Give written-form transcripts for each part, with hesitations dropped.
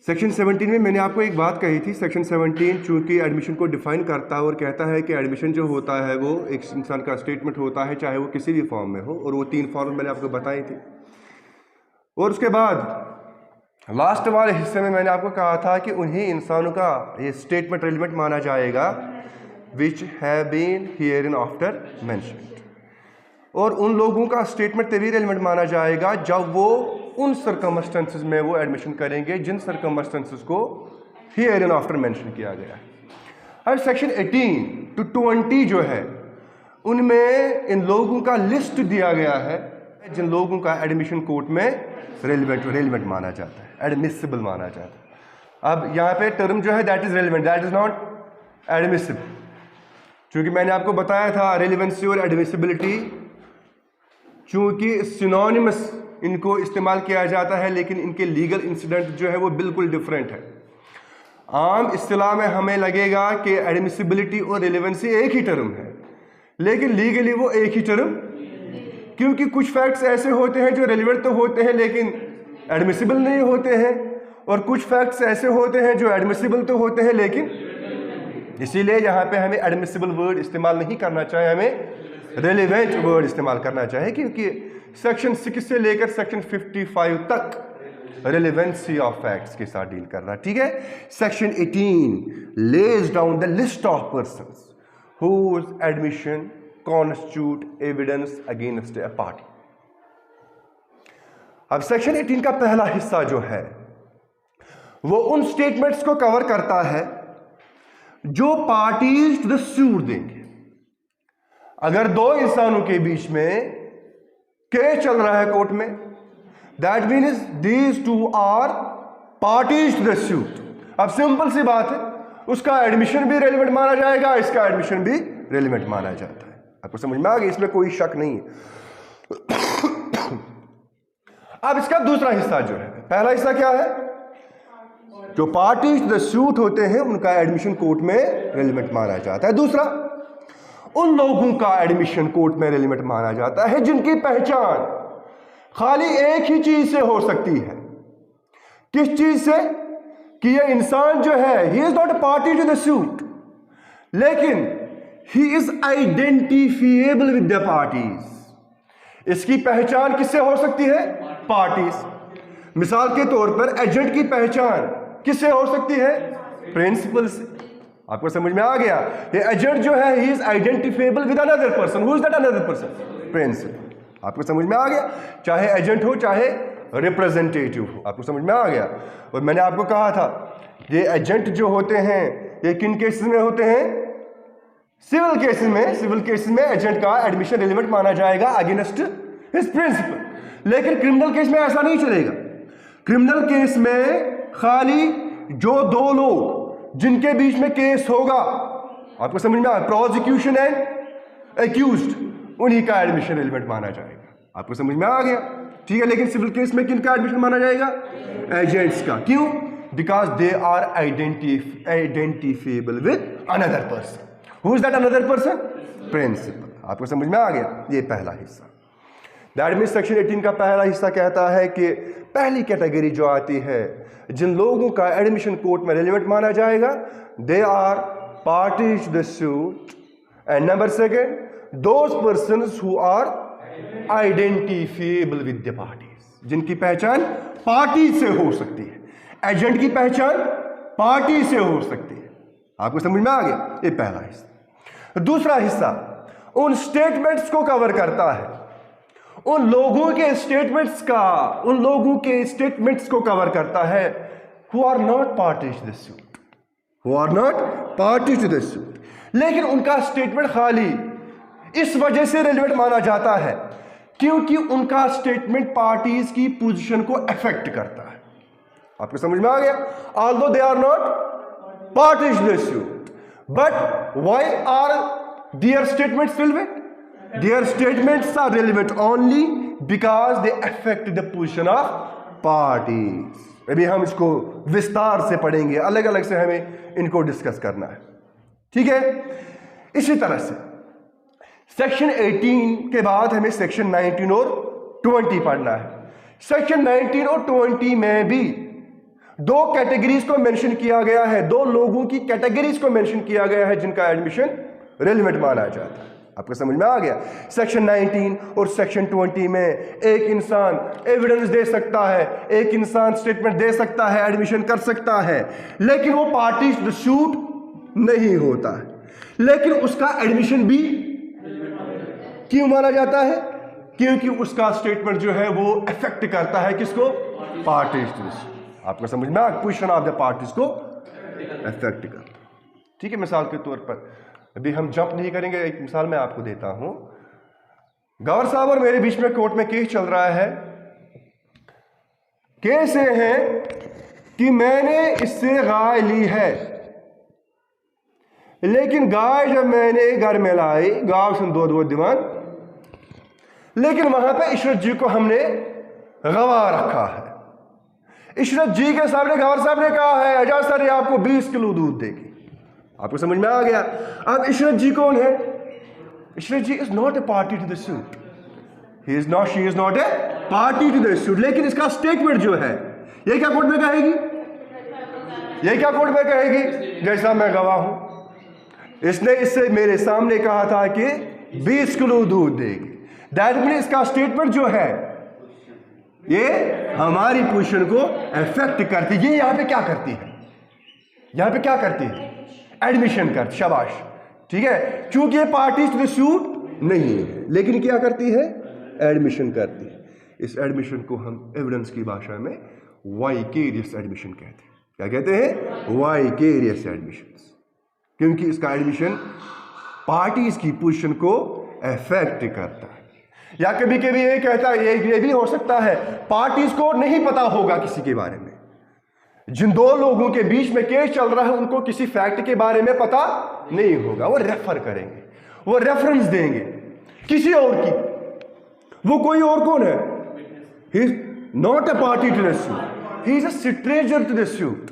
Section 17 में मैंने आपको एक बात कही थी। सेक्शन 17 चूंकि एडमिशन को डिफाइन करता है और कहता है कि एडमिशन जो होता है वो एक इंसान का स्टेटमेंट होता है, चाहे वो किसी भी फॉर्म में हो, और वो 3 फॉर्म मैंने आपको बताई थी। और उसके बाद लास्ट वाले हिस्से में मैंने आपको कहा था कि उन्हीं इंसानों का ये स्टेटमेंट रेलिवेंट माना जाएगा which have been herein after mentioned, और उन लोगों का स्टेटमेंट तभी रेलिवेंट माना जाएगा जब वो उन सर्कमस्टेंसेस में वो एडमिशन करेंगे जिन सर्कमस्टेंसेस को हियरइन आफ्टर मेंशन किया गया है। अब सेक्शन 18 to 20 जो है उनमें इन लोगों का लिस्ट दिया गया है जिन लोगों का एडमिशन कोर्ट में रेलिवेंट माना जाता है, एडमिसिबल माना जाता है। अब यहाँ पे टर्म जो है that is relevant, that is not admissible, क्योंकि मैंने आपको बताया था रेलिवेंसी और एडमिसिबिलिटी चूंकि सिनोनिमस इनको इस्तेमाल किया जाता है, लेकिन इनके लीगल इंसिडेंट जो है वो बिल्कुल डिफरेंट है। आम इस्तिलाह में हमें लगेगा कि एडमिसिबिलिटी और रेलेवेंसी एक ही टर्म है, लेकिन लीगली वो एक ही टर्म, क्योंकि कुछ फैक्ट्स ऐसे होते हैं जो रेलिवेंट तो होते हैं लेकिन एडमिसिबल नहीं होते हैं, और कुछ फैक्ट्स ऐसे होते हैं जो एडमिसिबल तो होते हैं लेकिन, इसीलिए यहाँ पे हमें एडमिसिबल वर्ड इस्तेमाल नहीं करना चाहिए, हमें रेलिवेंट वर्ड इस्तेमाल करना चाहिए, क्योंकि सेक्शन 6 से लेकर सेक्शन 55 तक रेलेवेंसी ऑफ फैक्ट्स के साथ डील कर रहा है। ठीक है। Section 18 lays down the list of persons whose admission constitute evidence against a party. अब सेक्शन 18 का पहला हिस्सा जो है वो उन स्टेटमेंट्स को कवर करता है जो पार्टीज टू द सूट देंगे। अगर दो इंसानों के बीच में केस चल रहा है कोर्ट में, that means these two are parties to the suit. अब सिंपल सी बात है, उसका एडमिशन भी रेलिवेंट माना जाएगा, इसका एडमिशन भी रेलिवेंट माना जाता है। आपको समझ में आ गया, इसमें कोई शक नहीं है। अब इसका दूसरा हिस्सा जो है, पहला हिस्सा क्या है, जो पार्टीज टू द सूट होते हैं उनका एडमिशन कोर्ट में रेलिवेंट माना जाता है। दूसरा, उन लोगों का एडमिशन कोर्ट में रेलिवेंट माना जाता है जिनकी पहचान खाली एक ही चीज से हो सकती है। किस चीज से? कि ये इंसान जो है he is not a party to the suit, लेकिन he is identifiable with the parties. इसकी पहचान किससे हो सकती है? पार्टीज। मिसाल के तौर पर एजेंट की पहचान किससे हो सकती है? प्रिंसिपल से। आपको समझ में आ गया? ये एजेंट जो है he is identifiable with another person. Who is that another person? Principal. आपको समझ में आ गया? चाहे एजेंट हो चाहे रिप्रेजेंटेटिव हो। आपको समझ में आ गया? और मैंने आपको कहा था ये एजेंट जो होते हैं ये किन केसेस में होते हैं? सिविल केसेस में। सिविल केसेस में एजेंट का एडमिशन रेलिवेंट माना जाएगा अगेंस्ट हिज प्रिंसिपल, लेकिन क्रिमिनल केस में ऐसा नहीं चलेगा। क्रिमिनल केस में खाली जो दो लोग जिनके बीच में केस होगा, आपको समझ में आ, प्रोसिक्यूशन एंड एक्यूज्ड, उन्हीं का एडमिशन रेलिवेंट माना जाएगा। आपको समझ में आ गया? ठीक है। लेकिन सिविल केस में किन का एडमिशन माना जाएगा? एजेंट्स का। क्यों? Because they are identifiable with another person. Who is that another person? Principal. आपको समझ में आ गया? ये पहला हिस्सा। दैट मीन्स सेक्शन 18 का पहला हिस्सा कहता है कि पहली कैटेगरी जो आती है जिन लोगों का एडमिशन कोर्ट में रेलिवेंट माना जाएगा, they are parties to the suit, and number second, those persons who are identifiable with the parties, जिनकी पहचान पार्टी से हो सकती है। एजेंट की पहचान पार्टी से हो सकती है। आपको समझ में आ गया? ये पहला हिस्सा। दूसरा हिस्सा उन स्टेटमेंट्स को कवर करता है, उन लोगों के स्टेटमेंट्स को कवर करता है who are not parties to the suit, who are not parties to the suit, लेकिन उनका स्टेटमेंट खाली इस वजह से रेलिवेंट माना जाता है क्योंकि उनका स्टेटमेंट पार्टीज की पोजीशन को अफेक्ट करता है। आपको समझ में आ गया? although they are not parties to the suit, but why are their statements relevant? Their statements are relevant only because they affect the position of parties. अभी हम इसको विस्तार से पढ़ेंगे, अलग अलग से हमें इनको डिस्कस करना है। ठीक है। इसी तरह से सेक्शन 18 के बाद हमें सेक्शन 19 और 20 पढ़ना है। सेक्शन 19 और 20 में भी दो कैटेगरीज को मेंशन किया गया है, दो लोगों की कैटेगरीज को मेंशन किया गया है जिनका एडमिशन रेलेवेंट माना जाता है। आपको समझ में आ गया? सेक्शन 19 और सेक्शन 20 में एक इंसान एविडेंस दे सकता है, एक इंसान स्टेटमेंट दे सकता है, एडमिशन कर सकता है, लेकिन वो पार्टी टू द सूट नहीं होता है, लेकिन उसका एडमिशन भी क्यों माना जाता है? क्योंकि उसका स्टेटमेंट जो है वो अफेक्ट करता है किसको? Parties to the suit. आपको समझ में आ गया? पोजीशन ऑफ द पार्टीज को अफेक्ट करता है। ठीक है, मिसाल के तौर पर अभी हम जंप नहीं करेंगे, एक मिसाल मैं आपको देता हूं। गवर साहब और मेरे बीच में कोर्ट में केस चल रहा है। केस ये है कि मैंने इससे गाय ली है, लेकिन गाय जब मैंने घर में लाई, गाय सुन दो दीवान, लेकिन वहां पे इशरत जी को हमने गवाह रखा है। इशरत जी के सामने गवर साहब ने कहा है एजाज सर ये आपको 20 किलो दूध देगी। आपको समझ में आ गया? अब इशरत जी कौन है? Ishrat ji is not a party to the suit, she is not a party to the suit, लेकिन इसका स्टेटमेंट जो है ये क्या कोर्ट में कहेगी? ये क्या कोर्ट में कहेगी? जैसा मैं गवाह हूं, इसने इससे मेरे सामने कहा था कि 20 किलो दूध देगी। दैट मीन इसका स्टेटमेंट जो है ये हमारी पोजीशन को अफेक्ट करती है। ये यहां पे क्या करती है? यहां पे क्या करती है? एडमिशन करती। शाबाश, ठीक है, क्योंकि ये पार्टी टू द सूट नहीं है, लेकिन क्या करती है? एडमिशन करती है। इस एडमिशन को हम एविडेंस की भाषा में वाइकेरियस एडमिशन कहते हैं। क्या कहते हैं? वाइकेरियस एडमिशन, क्योंकि इसका एडमिशन पार्टीज की पोजीशन को अफेक्ट करता है। या कभी कभी ये कहता है, ये भी हो सकता है पार्टीज को नहीं पता होगा किसी के बारे में। जिन दो लोगों के बीच में केस चल रहा है उनको किसी फैक्ट के बारे में पता नहीं होगा, वो रेफर करेंगे, वो रेफरेंस देंगे किसी और की। वो कोई और कौन है? He is not a party to the suit, he is a stranger to the suit,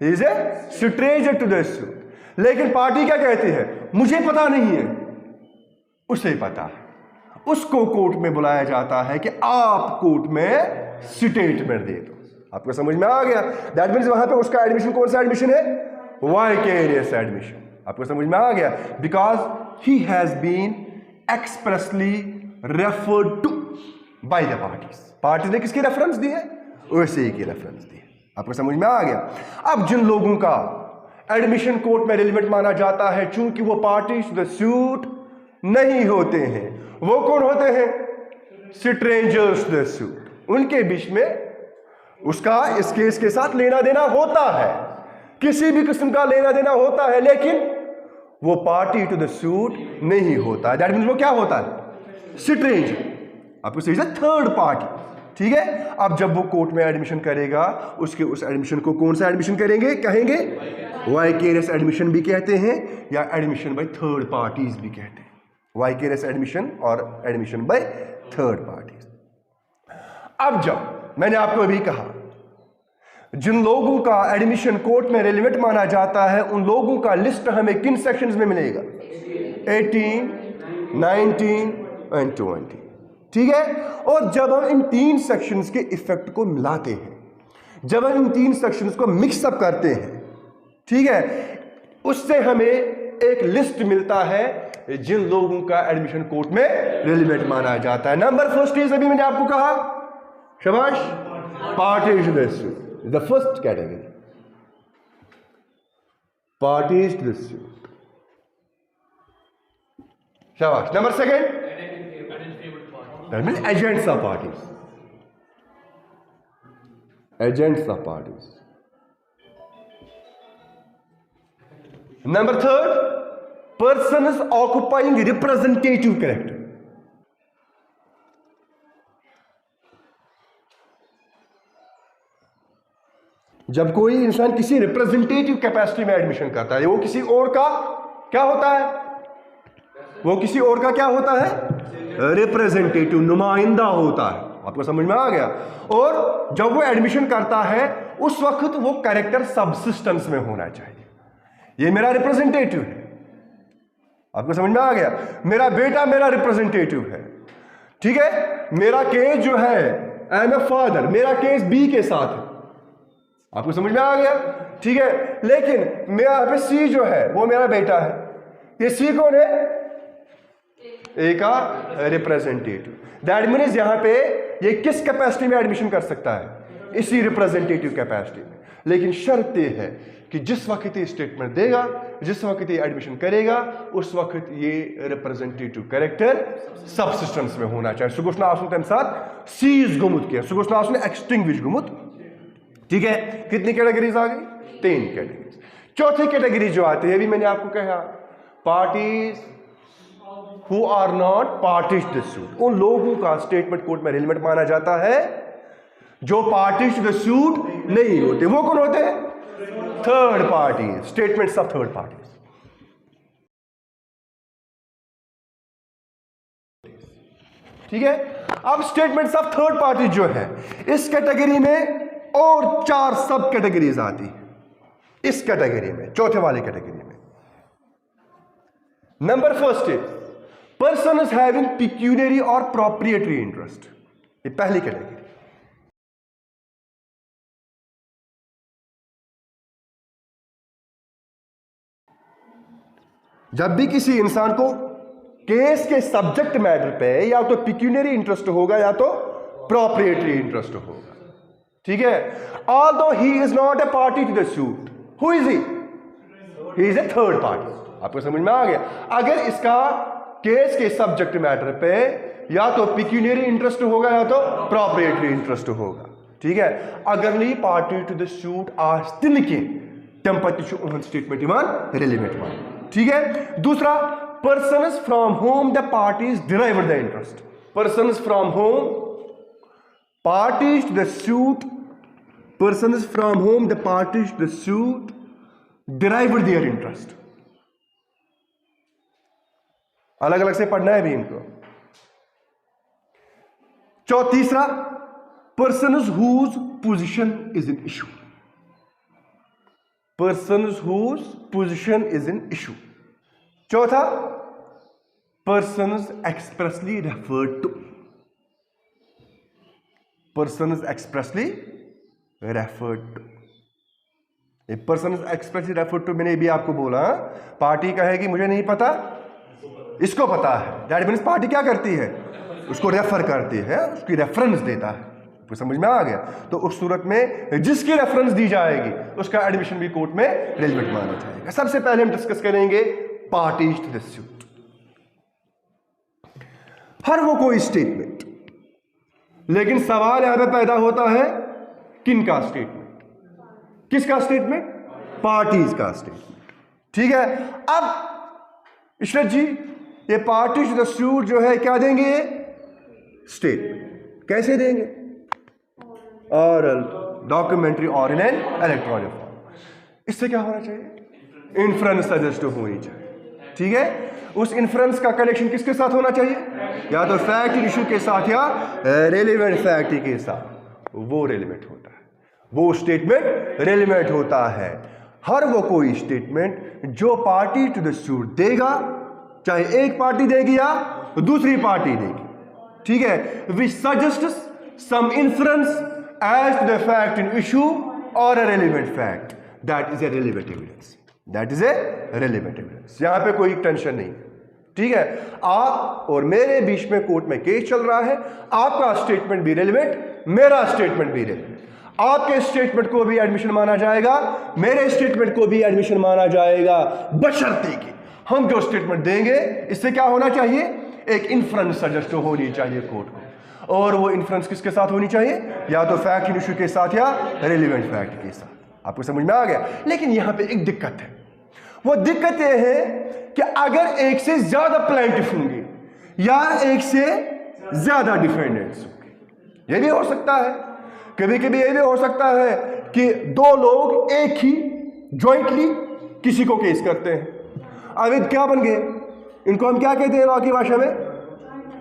he is a stranger to the suit. लेकिन पार्टी क्या कहती है? मुझे पता नहीं है, उसे पता है। उसको कोर्ट में बुलाया जाता है कि आप कोर्ट में स्टेटमेंट दे दो। आपको समझ में आ गया? दैट मीन्स वहां पे उसका एडमिशन कौन सा एडमिशन है? Vicarious admission. आपको समझ में आ गया? Because he has been expressly referred to by the parties. Party ने किसकी रेफरेंस दी है? वैसे ही की रेफरेंस दी है। आपको समझ में आ गया? अब जिन लोगों का एडमिशन कोर्ट में रिलेवेंट माना जाता है, चूंकि वो पार्टीज टू द सूट नहीं होते हैं, वो कौन होते हैं? Strangers to the suit. उनके बीच में उसका इस केस के साथ लेना देना होता है, किसी भी किस्म का लेना देना होता है, लेकिन वो पार्टी टू द सूट नहीं होता है। दैट मींस वो क्या होता है? स्ट्रेंजर। आपको सही है, थर्ड पार्टी। ठीक है, अब जब वो कोर्ट में एडमिशन करेगा, उसके उस एडमिशन को कौन सा एडमिशन करेंगे? कहेंगे वाइकेरियस एडमिशन भी कहते हैं, या एडमिशन बाय थर्ड पार्टीज भी कहते हैं। वाइकेरियस एडमिशन और एडमिशन बाय थर्ड पार्टीज। अब जब मैंने आपको अभी कहा जिन लोगों का एडमिशन कोर्ट में रेलेवेंट माना जाता है, उन लोगों का लिस्ट हमें किन सेक्शंस में मिलेगा? 18, 19 एंड 20। ठीक है, और जब हम इन तीन सेक्शंस के इफेक्ट को मिलाते हैं, जब हम इन तीन सेक्शंस को मिक्सअप करते हैं, ठीक है, उससे हमें एक लिस्ट मिलता है जिन लोगों का एडमिशन कोर्ट में रेलेवेंट माना जाता है। नंबर फर्स्ट इज, अभी मैंने आपको कहा, शाबाश, parties to the suit, the first category, parties to the suit. शाबाश। Number second, that means agents of parties, agents of parties. Number third, persons occupying representative character। जब कोई इंसान किसी रिप्रेजेंटेटिव कैपेसिटी में एडमिशन करता है, वो किसी और का क्या होता है? वो किसी और का क्या होता है? रिप्रेजेंटेटिव, नुमाइंदा होता है। आपको समझ में आ गया? और जब वो एडमिशन करता है उस वक्त वो कैरेक्टर सबसिस्टेंस में होना चाहिए। ये मेरा रिप्रेजेंटेटिव है। आपको समझ में आ गया? मेरा बेटा मेरा रिप्रेजेंटेटिव है। ठीक है, मेरा केस जो है, आई एम ए फादर, मेरा केस बी के साथ है। आपको समझ में आ गया? ठीक है, लेकिन मेरा यहाँ पे सी जो है वो मेरा बेटा है। ये सी कौन है? ए का रिप्रेजेंटेटिव। दैट मीन्स यहाँ पे ये किस कैपेसिटी में एडमिशन कर सकता है? इसी रिप्रेजेंटेटिव कैपेसिटी में। लेकिन शर्त ये है कि जिस वक्त ये स्टेटमेंट देगा, जिस वक्त ये एडमिशन करेगा, उस वक्त ये रिप्रेजेंटेटिव कैरेक्टर सबसिस्टेंस में होना चाहिए। सुगुश नासुन तम साथ सीज गुमुत किया, सुगुश नासुन एक्सटिंग्विश गुमुत। ठीक है, कितनी कैटेगरीज आ गई? 3 कैटेगरीज। चौथी कैटेगरी जो आती है, अभी मैंने आपको कहा, parties who are not parties to the suit. उन लोगों का स्टेटमेंट कोर्ट में रेलेवेंट माना जाता है जो पार्टीज टू द सूट नहीं होते। वो कौन होते हैं? Third parties, statements of third parties. ठीक है, अब स्टेटमेंट्स ऑफ थर्ड पार्टी जो है, इस कैटेगरी में और 4 सब कैटेगरीज आती है। इस कैटेगरी में, चौथे वाली कैटेगरी में, number first is person is having pecuniary और प्रोप्रिएटरी इंटरेस्ट। ये पहली कैटेगरी। जब भी किसी इंसान को केस के सब्जेक्ट मैटर पे या तो पिक्यूनरी इंटरेस्ट होगा या तो प्रोप्रिएटरी इंटरेस्ट होगा। ठीक है, although he is not a party to the suit, who is he? He is a third party. आपको समझ में आ गया? अगर इसका केस के सब्जेक्ट मैटर पे या तो पिक्यूनरी इंटरेस्ट होगा या तो प्रोप्रिएटरी इंटरेस्ट होगा। ठीक है, अगर नहीं पार्टी टू द सूट आस्तिन के टेम्परेचर स्टेटमेंट इमान रेलेवेंट मान। ठीक है, दूसरा, persons from whom the parties derived the interest. Persons from whom parties to the suit, persons from whom the parties to the suit derived their interest. अलग अलग से पढ़ना है भी इनको। तीसरा, persons whose position is in issue. Persons whose position is in issue. चौथा, persons expressly referred to. Persons expressly referred to. ये persons expressly referred to मैंने भी आपको बोला, पार्टी कहेगी मुझे नहीं पता, इसको पता है। दैट मीन्स पार्टी क्या करती है? उसको रेफर करती है, उसकी रेफरेंस देता है। तो समझ में आ गया? तो उस सूरत में जिसकी रेफरेंस दी जाएगी उसका एडमिशन भी कोर्ट में रेलेवेंट माना जाएगा। सबसे पहले हम डिस्कस करेंगे पार्टीज टू द सूट। हर वो कोई स्टेटमेंट, लेकिन सवाल यहां पे पैदा होता है किन का स्टेटमेंट? किसका स्टेटमेंट? पार्टीज का स्टेटमेंट। ठीक है, अब इशरत जी ये पार्टीज टू द सूट जो है क्या देंगे? स्टेटमेंट। कैसे देंगे? ऑरल, डॉक्यूमेंट्री और इन एन इलेक्ट्रॉनिक फॉर्म। इससे क्या होना चाहिए? इन्फ्रेंस सजेस्ट होनी चाहिए। ठीक है, उस इन्फ्रेंस का कनेक्शन किसके साथ होना चाहिए? या तो फैक्ट इशू के साथ या रेलेवेंट फैक्ट के साथ। वो रेलेवेंट होता है, वो स्टेटमेंट रेलेवेंट होता है। हर वो कोई स्टेटमेंट जो पार्टी टू द सूट देगा, चाहे एक पार्टी देगी या दूसरी पार्टी देगी। ठीक है, which suggest some inference as to the fact in issue or a relevant fact, that is a relevant evidence. That is a relevant evidence. यहां पे कोई टेंशन नहीं। ठीक है, आप और मेरे बीच में कोर्ट में केस चल रहा है, आपका स्टेटमेंट भी रेलेवेंट, मेरा स्टेटमेंट भी रेलेवेंट। आपके स्टेटमेंट को भी एडमिशन माना जाएगा, मेरे स्टेटमेंट को भी एडमिशन माना जाएगा, बशर्ते कि हम जो स्टेटमेंट देंगे इससे क्या होना चाहिए? एक इन्फ्रेंस सजेस्ट होनी चाहिए कोर्ट को। और वो इन्फ्रेंस किसके साथ होनी चाहिए? या तो फैक्ट इन इशू के साथ या रेलेवेंट फैक्ट के साथ। आपको समझ में आ गया? लेकिन यहां पे एक दिक्कत है। वो दिक्कत ये है कि अगर एक से ज्यादा प्लेंटिफ होंगे या एक से ज्यादा डिफेंडेंट्स होंगे, ये भी हो सकता है। कभी कभी ये भी हो सकता है कि 2 लोग एक ही ज्वाइंटली किसी को केस करते हैं। अब क्या बन गए? इनको हम क्या कहते हैं लॉ की भाषा में?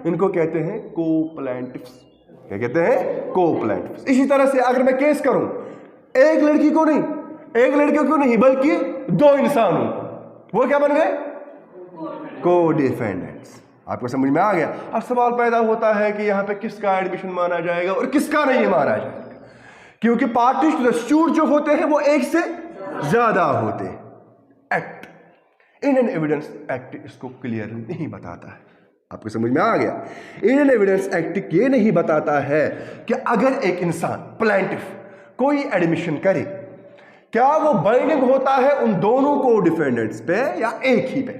इनको कहते हैं को-प्लेंटिफ्स। क्या कहते हैं? को-प्लेंटिफ्स। इसी तरह से अगर मैं केस करूं एक लड़की को नहीं, एक लड़के को नहीं, बल्कि 2 इंसानों को, वो क्या बन गए? को-डिफेंडेंट्स। आपको समझ में आ गया? अब सवाल पैदा होता है कि यहां पे किसका एडमिशन माना जाएगा और किसका नहीं माना जाएगा। क्योंकि पार्टीज टू द सूट जो होते हैं वो एक से ज्यादा होते हैं। एक्ट, इंडियन एविडेंस एक्ट इसको क्लियरली नहीं बताता है। आपको समझ में आ गया? इंडियन एविडेंस एक्ट ये नहीं बताता है कि अगर एक इंसान प्लेंटिफ कोई एडमिशन करे, क्या वो बाइंडिंग होता है उन दोनों को डिफेंडेंट्स पे या एक ही पे।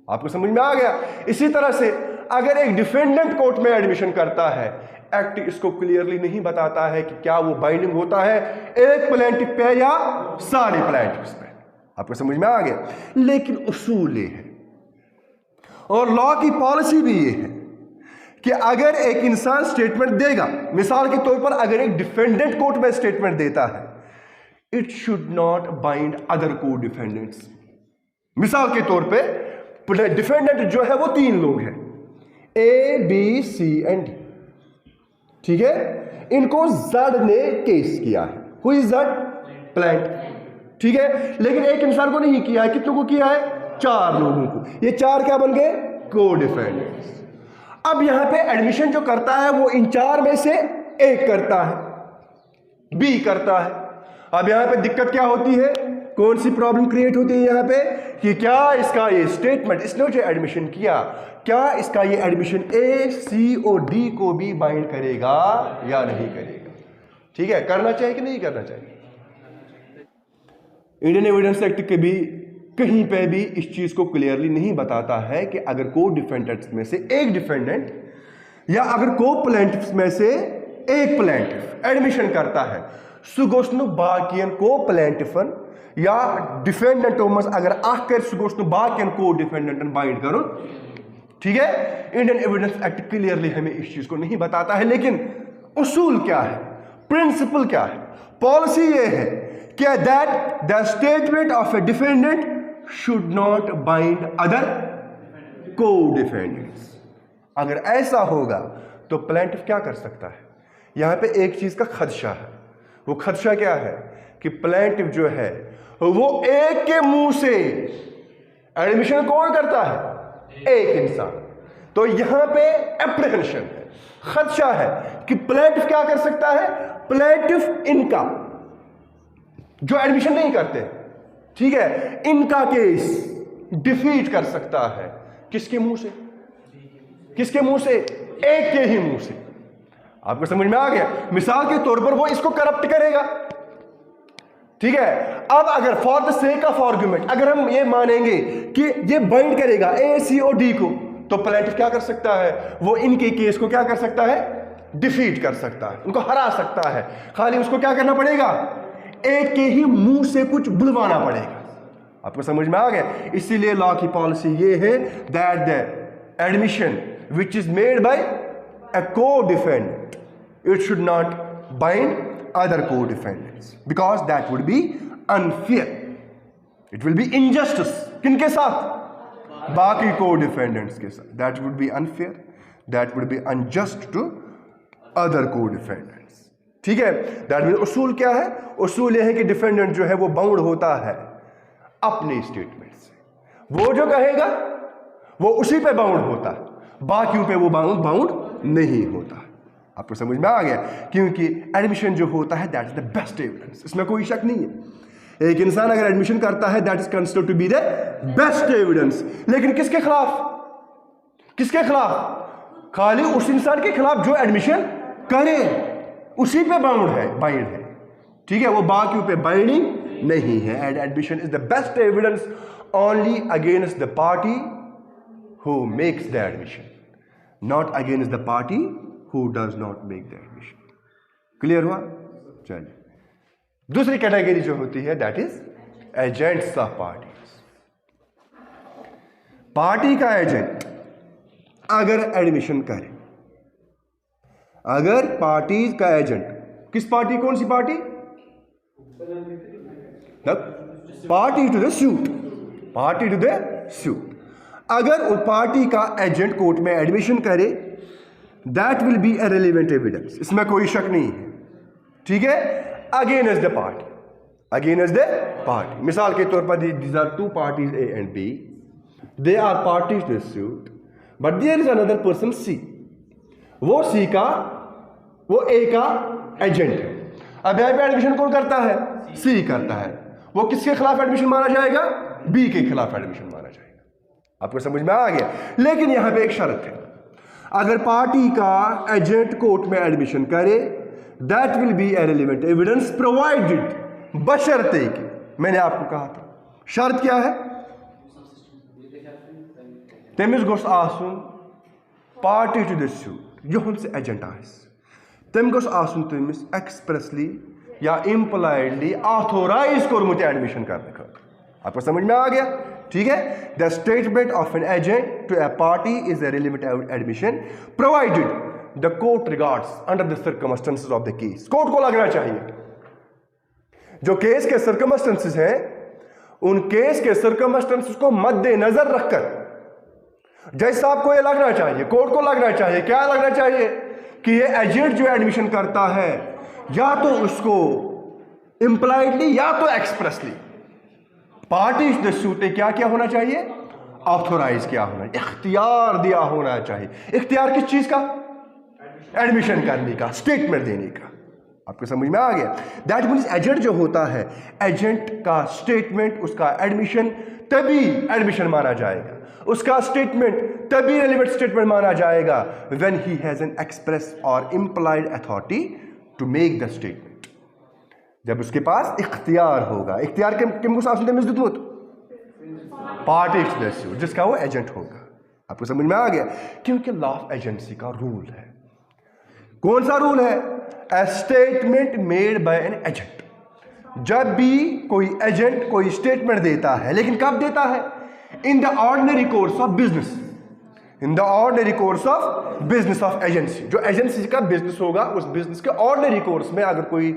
आपको समझ में आ गया? इसी तरह से अगर एक डिफेंडेंट कोर्ट में एडमिशन करता है, एक्ट इसको क्लियरली नहीं बताता है कि क्या वो बाइंडिंग होता है एक प्लेंटिफ पे या सारे प्लेंटिफ्स पे। आपको समझ में आ गया? लेकिन उसूल ये है और लॉ की पॉलिसी भी ये है कि अगर एक इंसान स्टेटमेंट देगा, मिसाल के तौर पर अगर एक डिफेंडेंट कोर्ट में स्टेटमेंट देता है, it should not bind other को डिफेंडेंट्स। मिसाल के तौर पे डिफेंडेंट जो है वो 3 लोग हैं, A, B, C and D, ठीक है? इनको जड ने केस किया है। हु इज जड? प्लेंटिफ, ठीक है? लेकिन एक इंसान को नहीं किया है, कितनों को किया है? 4 लोगों को। ये 4 क्या बन गए? को डिफेंडेंट्स। अब यहां पे एडमिशन जो करता है वो इन 4 में से एक करता है, B करता है। अब यहां पे दिक्कत क्या होती है? कौन सी प्रॉब्लम क्रिएट होती है यहां पे कि क्या इसका ये स्टेटमेंट, इसने जो एडमिशन किया, क्या इसका ये एडमिशन A, C और D को भी बाइंड करेगा या नहीं करेगा? ठीक है, करना चाहिए कि नहीं करना चाहिए? इंडियन एविडेंस एक्ट के भी कहीं पे भी इस चीज को क्लियरली नहीं बताता है कि अगर को डिफेंडेंट्स में से एक डिफेंडेंट या अगर को प्लेंटिफ्स में से एक प्लेंटिफ एडमिशन करता है, सुगोस्नु बाकियन को प्लेंटिफन या डिफेंडेंटों में अगर आकर सुगोस्नु बाकियन को डिफेंडेंटन बाइंड करो, ठीक है? इंडियन एविडेंस एक्ट क्लियरली हमें इस चीज को नहीं बताता है। लेकिन उसूल क्या है, प्रिंसिपल क्या है, पॉलिसी ये है कि that the statement of A defendant should not bind other को डिफेंडेंट्स। अगर ऐसा होगा तो प्लेंटिफ क्या कर सकता है? यहां पे एक चीज का खदशा है। वो खदशा क्या है कि प्लेंटिफ जो है वो एक के मुंह से एडमिशन कौन करता है? एक इंसान। तो यहां पे एप्रीहेंशन है, खदशा है कि प्लेंटिफ क्या कर सकता है? प्लेंटिफ इनका जो एडमिशन नहीं करते, ठीक है, इनका केस डिफीट कर सकता है। किसके मुंह से? किसके मुंह से? एक के ही मुंह से। आपको समझ में आ गया? मिसाल के तौर पर वो इसको करप्ट करेगा, ठीक है? अब अगर for the sake of argument अगर हम ये मानेंगे कि ये बाइंड करेगा A, C और D को, तो प्लेंटिफ क्या कर सकता है? वो इनके केस को क्या कर सकता है? डिफीट कर सकता है, उनको हरा सकता है। खाली उसको क्या करना पड़ेगा? एक के ही मुंह से कुछ बुलवाना पड़ेगा। आपको समझ में आ गया? इसीलिए लॉ की पॉलिसी ये है that the admission which is made by a codefendant, it should not bind other co-defendants because that would be unfair, it will be injustice। किनके साथ? बाकी co-defendants के साथ। that would be unfair, that would be unjust to other co-defendants। ठीक है? that means उसूल क्या है? उसूल यह है कि डिफेंडेंट जो है वो बाउंड होता है अपने स्टेटमेंट से। वो जो कहेगा वो उसी पे बाउंड होता है, बाकियों पे वो बाउंड नहीं होता। आपको समझ में आ गया? क्योंकि एडमिशन जो होता है that is the best evidence, इसमें कोई शक नहीं है। एक इंसान अगर एडमिशन करता है that is considered to be the best evidence. लेकिन किसके खिलाफ? किसके खिलाफ? खाली उस इंसान के खिलाफ जो एडमिशन करे, उसी पे बाइंड है, ठीक है? वो बाकियों पे बाइंडिंग नहीं है। And admission is the best evidence only against the party who makes the admission, not against the party who does not make the admission। Clear हुआ? चलिए, दूसरी कैटेगरी जो होती है that is agents of parties. Party का agent अगर admission करे, अगर पार्टीज का एजेंट, किस पार्टी? कौन सी party? Party to the suit, party to the suit. अगर वो पार्टी का एजेंट कोर्ट में एडमिशन करे, that will be a relevant evidence, इसमें कोई शक नहीं है, ठीक है? Against the party, against the party. मिसाल के तौर पर these are two parties A and B, they are parties to suit, but there is another person C। वो A का एजेंट है। अब यहाँ पे एडमिशन कौन करता है? सी करता है। वो किसके खिलाफ एडमिशन माना जाएगा? बी के खिलाफ एडमिशन माना जाएगा। आपको समझ में आ गया? लेकिन यहां पे एक शर्त है, अगर पार्टी का एजेंट कोर्ट में एडमिशन करे, that will be irrelevant evidence provided, बशर्ते कि, मैंने आपको कहा था शर्त क्या है? तमिस गोस आसुन पार्टी टू द सूट, यहंस एजेंट आस, तम गोस आसुन तमिस एक्सप्रेसली या इम्प्लाइडली ऑथोराइज कोर्मुत एडमिशन करने का। आपको समझ में आ गया? ठीक है। The statement of an agent to a party is a relevant admission provided the court regards under the circumstances of the case. Court को लगना चाहिए, जो केस के सर्कमस्टेंसेस हैं, उन केस के सर्कमस्टेंसेस को मद्देनजर रखकर जैसा आपको ये लगना चाहिए, कोर्ट को लगना चाहिए, क्या लगना चाहिए कि ये एजेंट जो एडमिशन करता है, या तो उसको इंप्लाइडली या तो एक्सप्रेसली पार्टी द सूट क्या क्या होना चाहिए? ऑथोराइज क्या होना, इख्तियार दिया होना चाहिए। इख्तियार किस चीज का? एडमिशन करने का, स्टेटमेंट देने का। आपको समझ में आ गया? दैट मीन्स एजेंट जो होता है, एजेंट का स्टेटमेंट, उसका एडमिशन तभी एडमिशन माना जाएगा, उसका स्टेटमेंट तभी रेलेवेंट स्टेटमेंट माना जाएगा when he has an express और implied authority to make the statement, जब उसके पास इख्तियार होगा। इख्तियार किम को पार्टी जिसका वो एजेंट होगा। आपको समझ में आ गया? क्योंकि लॉ ऑफ एजेंसी का रूल है, कौन सा रूल है? ए statement made by an agent. जब भी कोई एजेंट कोई स्टेटमेंट देता है, लेकिन कब देता है? इन the ordinary course of business, in the ordinary course of business of agency. जो एजेंसी का बिजनेस होगा, उस बिजनेस के ऑर्डिनरी कोर्स में अगर कोई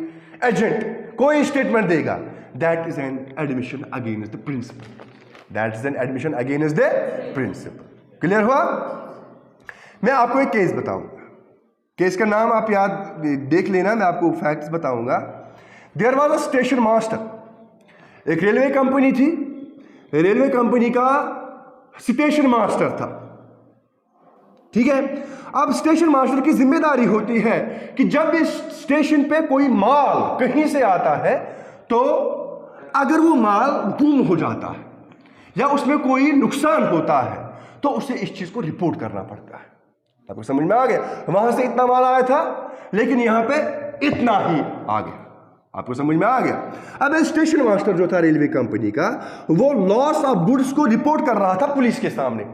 एजेंट कोई स्टेटमेंट देगा, that is an admission against the principal, that is an admission against the principal. Clear हुआ? मैं आपको एक केस बताऊंगा, केस का नाम आप याद देख लेना, मैं आपको फैक्ट्स बताऊंगा। There was a station master, एक रेलवे कंपनी थी, रेलवे कंपनी का स्टेशन मास्टर था। ठीक है। अब स्टेशन मास्टर की जिम्मेदारी होती है कि जब इस स्टेशन पे कोई माल कहीं से आता है, तो अगर वो माल गुम हो जाता है या उसमें कोई नुकसान होता है, तो उसे इस चीज को रिपोर्ट करना पड़ता है। आपको समझ में आ गया? वहां से इतना माल आया था, लेकिन यहां पे इतना ही आ गया। आपको समझ में आ गया? अब स्टेशन मास्टर जो था रेलवे कंपनी का, वो लॉस ऑफ गुड्स को रिपोर्ट कर रहा था पुलिस के सामने।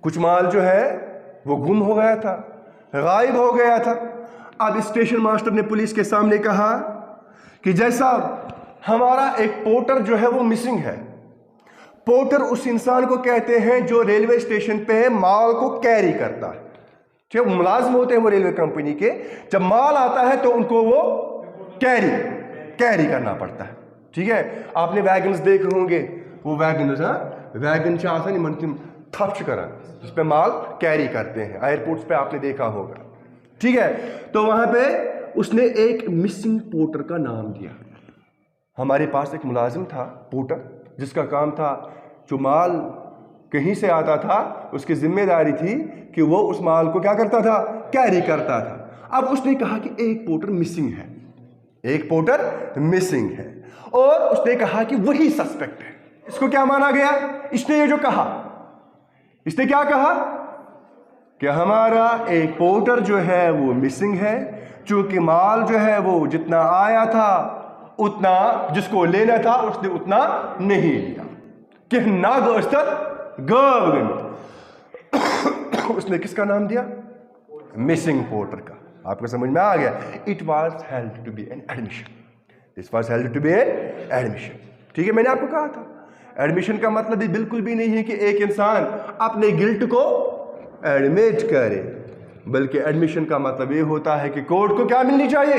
कुछ माल जो है वो गुम हो गया था, गायब हो गया था। अब स्टेशन मास्टर ने पुलिस के सामने कहा कि जैसा हमारा एक पोर्टर जो है वो मिसिंग है। पोर्टर उस इंसान को कहते हैं जो रेलवे स्टेशन पे माल को कैरी करता है। ठीक है, मुलाजिम होते हैं वो रेलवे कंपनी के, जब माल आता है तो उनको वो कैरी करना पड़ता है। ठीक है, आपने वैगन्स देखे होंगे, वो वैगन आसान मन तम थप करा जिस पे माल कैरी करते हैं, एयरपोर्ट्स पे आपने देखा होगा। ठीक है, तो वहां पे उसने एक मिसिंग पोर्टर का नाम दिया। हमारे पास एक मुलाजिम था पोर्टर, जिसका काम था जो माल कहीं से आता था उसकी जिम्मेदारी थी कि वो उस माल को क्या करता था? कैरी करता था। अब उसने कहा कि एक पोर्टर मिसिंग है, एक पोर्टर मिसिंग है, और उसने कहा कि वही सस्पेक्ट है। इसको क्या माना गया? इसने ये जो कहा, इसने क्या कहा कि हमारा एक पोर्टर जो है वो मिसिंग है, चूंकि माल जो है वो जितना आया था उतना जिसको लेना था उसने उतना नहीं लिया। कि ना उसने किसका नाम दिया? मिसिंग पोर्टर का। आपको समझ में आ गया? It was held to be an admission, this was held to be an admission. ठीक है, मैंने आपको कहा था एडमिशन का मतलब ये बिल्कुल भी नहीं है कि एक इंसान अपने गिल्ट को एडमिट करे, बल्कि एडमिशन का मतलब ये होता है कि कोर्ट को क्या मिलनी चाहिए?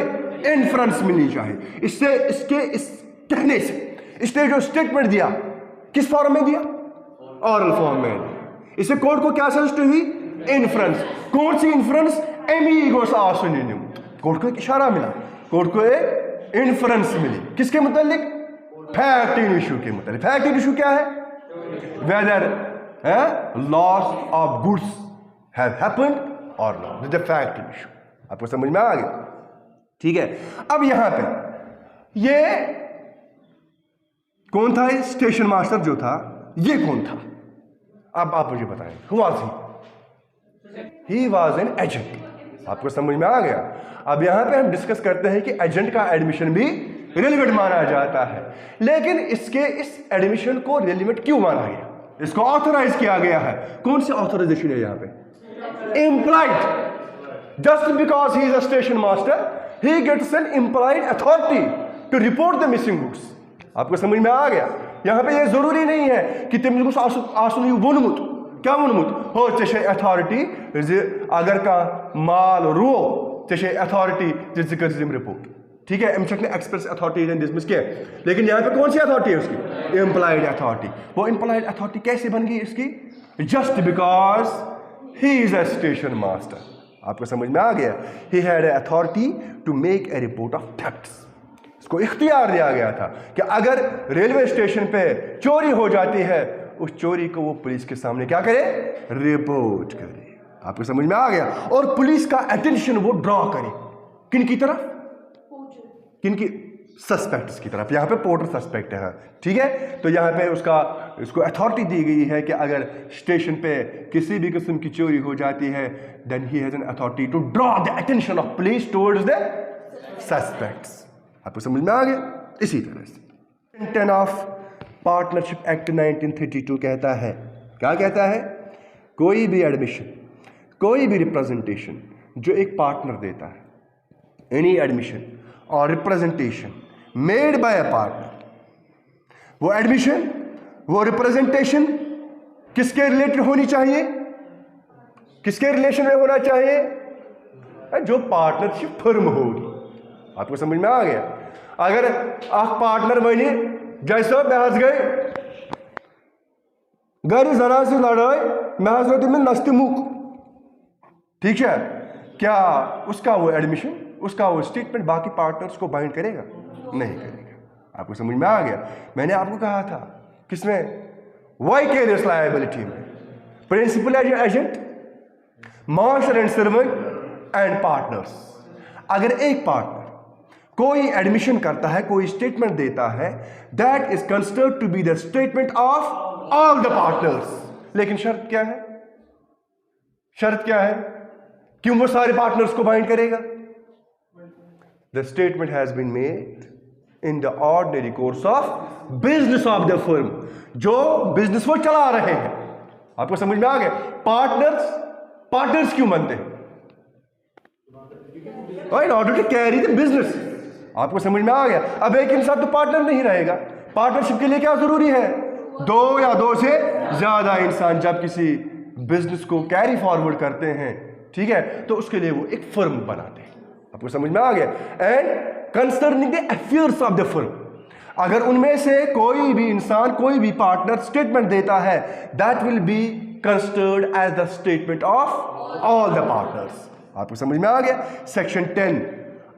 इन्फ्रेंस मिलनी चाहिए। इससे इस कहने से इसने जो स्टेटमेंट दिया किस फॉर्म में दिया? ऑरल फॉर्म में। इससे कोर्ट को क्या सजेस्ट हुई? इन्फ्रेंस। कौन सी इन्फ्रेंस? एमिगोस आसुनियम। कोर्ट को एक इशारा मिला, कोर्ट को एक इन्फ्रेंस मिली, किसके मुतालिक? फैक्ट इन इशू के मुतालिक। फैक्ट इन इशू क्या है? Whether loss of goods have happened और नॉट, द फैक्ट इन इशू। आपको समझ में आ गया? ठीक है, अब यहां पे ये कौन था? स्टेशन मास्टर जो था, ये कौन था? अब आप मुझे बताएं, who was he was an agent. आपको समझ में आ गया? अब यहां पे हम डिस्कस करते हैं कि एजेंट का एडमिशन भी रेलिवेंट माना जाता है, लेकिन इसके इस एडमिशन को रेलिवेंट क्यों माना गया? इसको ऑथोराइज किया गया है। कौन सी ऑथोराइजेशन है यहां पे? Implied. Just because he is a station master, he gets an implied authority to report the missing goods। आपको समझ में आ गया? यहां पे ये जरूरी नहीं है कि तेमस आसन वोनमुत, क्या वोनमुत हो चे अथॉरिटी अगर का माल रो चे अथॉरिटी जिम रिपोर्ट। ठीक है, अम एक्सप्रेस अथॉरिटी दिसमिस के, लेकिन यहां पे कौन सी अथॉरिटी है उसकी? Implied authority. वो इम्प्लाइड अथॉरिटी कैसे बन गई इसकी? Just because he is a station master. आपको समझ में आ गया? He had authority to make a report of thefts. इसको इख्तियार दिया गया था कि अगर रेलवे स्टेशन पे चोरी हो जाती है, उस चोरी को वो पुलिस के सामने क्या करे? रिपोर्ट करे। आपको समझ में आ गया? और पुलिस का अटेंशन वो ड्रॉ करे किन की तरफ? किन की? सस्पेक्ट्स की तरफ। यहां पे पोर्टर सस्पेक्ट है। ठीक है, तो यहां पे उसको अथॉरिटी दी गई है कि अगर स्टेशन पे किसी भी किस्म की चोरी हो जाती है, then he has an authority to draw the attention of police towards the suspects. आपको समझ में आ गया? इसी तरह से 10 ऑफ पार्टनरशिप एक्ट 1932 कहता है, क्या कहता है? कोई भी एडमिशन, कोई भी रिप्रेजेंटेशन जो एक पार्टनर देता है, एनी एडमिशन और representation made by a partner, वो एडमिशन, वो रिप्रेजेंटेशन किसके रिलेटेड होनी चाहिए? किसके रिलेशन में होना चाहिए? जो पार्टनरशिप फर्म होगी। आपको समझ में आ गया? अगर आप पार्टनर बने, जैसे मैं गए घर जरा से लड़ाई, मैं तुम्हें नस्ते मुख, ठीक है, क्या उसका वो एडमिशन, उसका वो स्टेटमेंट बाकी पार्टनर्स को बाइंड करेगा? नहीं करेगा। आपको समझ में आ गया? मैंने आपको कहा था किसमें? वाइकेरियस लायबिलिटी में, principal agent, master and servant and partners. अगर एक पार्टनर कोई एडमिशन करता है, कोई स्टेटमेंट देता है, that is considered to be the statement of all the partners. लेकिन शर्त क्या है? शर्त क्या है? क्यों वो सारे पार्टनर्स को बाइंड करेगा? The statement has been made in the ordinary course of business of the firm। जो बिजनेस वो चला रहे हैं। आपको समझ में आ गया? पार्टनर्स क्यों बनते हैं? in order to carry the business। आपको समझ में आ गया? अब एक इंसान तो पार्टनर नहीं रहेगा। पार्टनरशिप के लिए क्या जरूरी है? दो या दो से ज्यादा इंसान जब किसी बिजनेस को कैरी फॉरवर्ड करते हैं, ठीक है, तो उसके लिए वो एक फर्म बनाते हैं। आपको समझ में आ गया? And concerning the affairs of the firm, अगर उनमें से कोई भी इंसान, कोई भी पार्टनर स्टेटमेंट देता है, that will be considered as the statement of all the partners. आपको समझ में आ गया? सेक्शन 10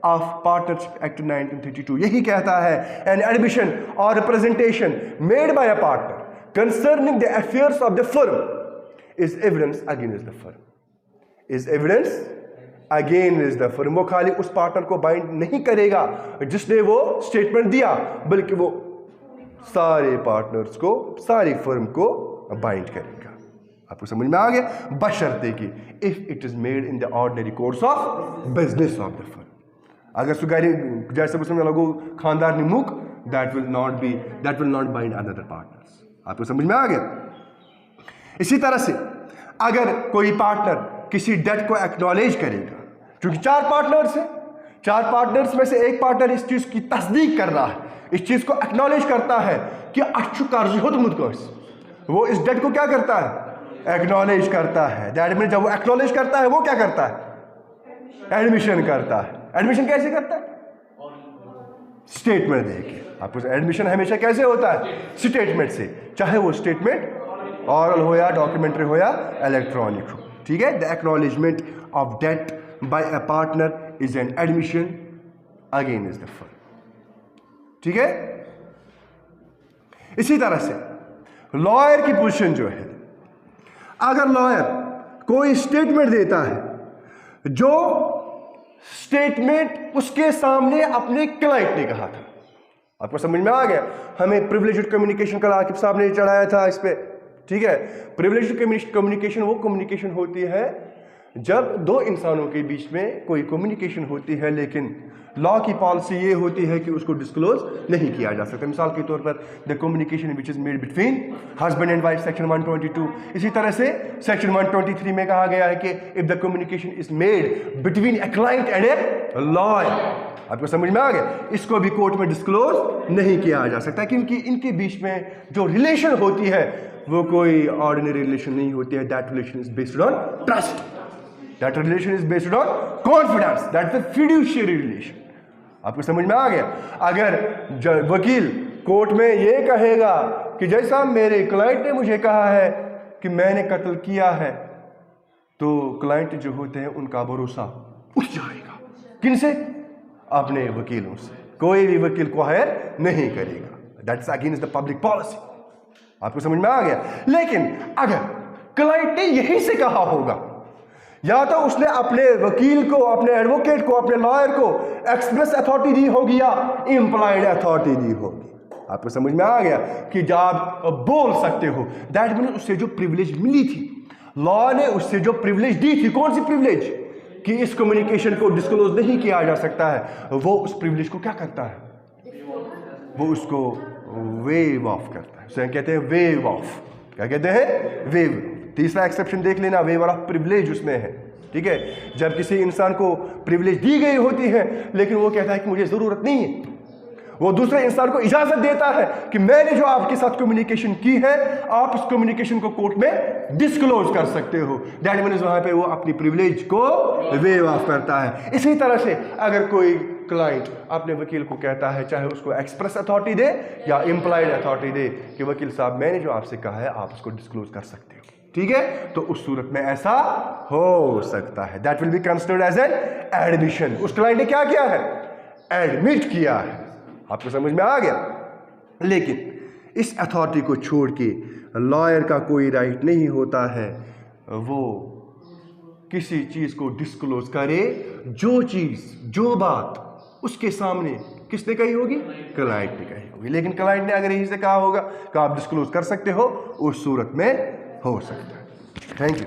ऑफ पार्टनरशिप एक्ट 1932 यही कहता है, एन एडमिशन और representation made by a partner concerning the affairs of the firm is evidence against the firm, is evidence against the firm. वो खाली उस पार्टनर को बाइंड नहीं करेगा जिसने वो स्टेटमेंट दिया, बल्कि वो सारे पार्टनर्स को, सारी फर्म को बाइंड करेगा। आपको समझ में आ गया? बशर्ते कि if it is made in the ordinary course of business of the firm. अगर सुगारी जैसे उसमें लगो खानदार निमुख, that will not bind another partners. आपको समझ में आ गया? इसी तरह से अगर कोई पार्टनर किसी डेट को एक्नॉलेज करेगा, क्योंकि 4 पार्टनर्स हैं, 4 पार्टनर्स में से एक पार्टनर इस चीज की तस्दीक कर रहा है, इस चीज को एक्नॉलेज करता है कि अच्छु कार्य हो तुम, वो इस डेट को क्या करता है? एक्नॉलेज करता है। दैट मीन जब वो एक्नॉलेज करता है, वो क्या करता है? एडमिशन करता है। एडमिशन कैसे करता है? स्टेटमेंट देके। आपको एडमिशन हमेशा कैसे होता है? स्टेटमेंट से, चाहे वो स्टेटमेंट ऑरल हो या डॉक्यूमेंट्री हो या इलेक्ट्रॉनिक हो। ठीक है? The acknowledgement of debt by a partner is an admission against the firm. ठीक है? इसी तरह से लॉयर की पोजीशन जो है, अगर लॉयर कोई स्टेटमेंट देता है जो स्टेटमेंट उसके सामने अपने क्लाइंट ने कहा था। आपको समझ में आ गया? हमें प्रिविलेज्ड कम्युनिकेशन कल आकिब साहब ने चढ़ाया था इस पे, ठीक है। प्रिविलेज्ड कम्युनिकेशन वो कम्युनिकेशन होती है जब दो इंसानों के बीच में कोई कम्युनिकेशन होती है, लेकिन लॉ की पॉलिसी ये होती है कि उसको डिस्क्लोज नहीं किया जा सकता। मिसाल के तौर पर the communication which is made between husband and wife, section 122। इसी तरह से सेक्शन 123 में कहा गया है कि if the communication is made between a client and a lawyer. आपको समझ में आ गया? इसको भी कोर्ट में डिस्क्लोज नहीं किया जा सकता, क्योंकि इनके बीच में जो रिलेशन होती है वो कोई ऑर्डिनरी रिलेशन नहीं होती है। That relation is based on trust, that relation is based on confidence, that is a fiduciary relation. आपको समझ में आ गया? अगर वकील कोर्ट में ये कहेगा कि जैसा मेरे क्लाइंट ने मुझे कहा है कि मैंने कत्ल किया है, तो क्लाइंट जो होते हैं उनका भरोसा उठ जाएगा। किनसे? अपने वकीलों से। कोई भी वकील को हायर नहीं करेगा। That's against the public policy. आपको समझ में आ गया? लेकिन अगर क्लाइंट ने यही से कहा होगा, या तो उसने अपने वकील को, अपने एडवोकेट को, अपने लॉयर को एक्सप्रेस अथॉरिटी दी होगी या इंप्लाइड अथॉरिटी दी होगी। आपको समझ में आ गया कि जब आप बोल सकते हो, दैट मीन्स उससे जो प्रिविलेज मिली थी, लॉ ने उससे जो प्रिविलेज दी थी, कौन सी प्रिविलेज? कि इस कम्युनिकेशन को डिस्क्लोज नहीं किया जा सकता है, वो उस प्रिविलेज को क्या करता है? वो उसको वेव ऑफ करता है। उसे कहते हैं वेव ऑफ। क्या कहते हैं? वेव। तीसरा एक्सेप्शन देख लेना, वेवर ऑफ प्रिविलेज उसमें है, ठीक है। जब किसी इंसान को प्रिविलेज दी गई होती है लेकिन वो कहता है कि मुझे जरूरत नहीं है, वो दूसरे इंसान को इजाजत देता है कि मैंने जो आपके साथ कम्युनिकेशन की है, आप इस कम्युनिकेशन को कोर्ट में डिस्क्लोज कर सकते हो। दैट मीन्स वहां पे वो अपनी प्रिविलेज को वेव ऑफ करता है। इसी तरह से अगर कोई क्लाइंट अपने वकील को कहता है, चाहे उसको एक्सप्रेस अथॉरिटी दे या इंप्लाइड अथॉरिटी दे, कि वकील साहब मैंने जो आपसे कहा है आप उसको डिस्क्लोज कर सकते हो, ठीक है, तो उस सूरत में ऐसा हो सकता है। That will be considered as an admission. उस क्लाइंट ने क्या किया है? एडमिट किया है। आपको समझ में आ गया? लेकिन इस अथॉरिटी को छोड़ के लॉयर का कोई राइट नहीं होता है वो किसी चीज को डिस्क्लोज करे, जो चीज, जो बात उसके सामने किसने कही होगी? क्लाइंट ने कही होगी। लेकिन क्लाइंट ने अगर यही से कहा होगा कि आप डिस्क्लोज कर सकते हो, उस सूरत में हो सकता है। Thank you.